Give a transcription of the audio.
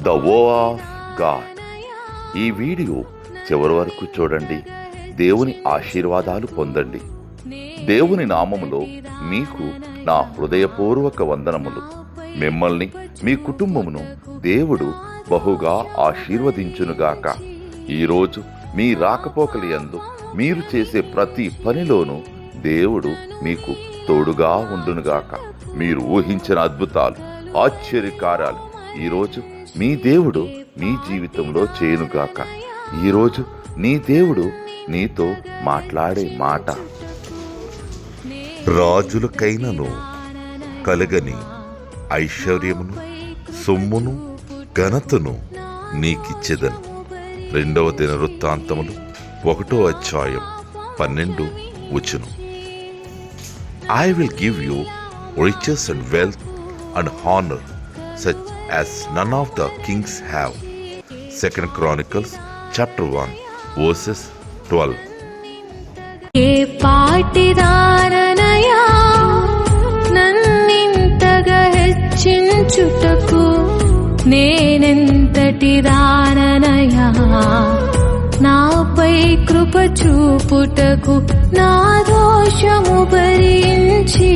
The వో of God. ఈ video చివరి వరకు చూడండి. దేవుని ఆశీర్వాదాలు పొందండి. దేవుని నామములో మీకు నా హృదయపూర్వక వందనములు. మిమ్మల్ని మీ కుటుంబమును దేవుడు బహుగా ఆశీర్వదించునుగాక. ఈరోజు మీ రాకపోకలి యందు మీరు చేసే ప్రతి పనిలోనూ దేవుడు మీకు తోడుగా ఉండునుగాక. మీరు ఊహించిన అద్భుతాలు, ఆశ్చర్యకార్యాలు ఈరోజు మీ దేవుడు మీ జీవితంలో చేయునుగాక. ఈరోజు నీ దేవుడు నీతో మాట్లాడే మాట, రాజులకైనను కలగని ఐశ్వర్యమును, సొమ్మును, ఘనతను నీకిచ్చెదను. 2వ దినవృత్తాంతములు 1వ అధ్యాయం 12 I will give you riches and wealth and honor such as none of the kings have. 2 Chronicles chapter 1 verses 12. ఏ పాటిదాననయా నన్నింతగా హెచ్చించుటకు, నేనెంతటి దాననయా నాపై కృప చూపుటకు, నా దోషము భరించి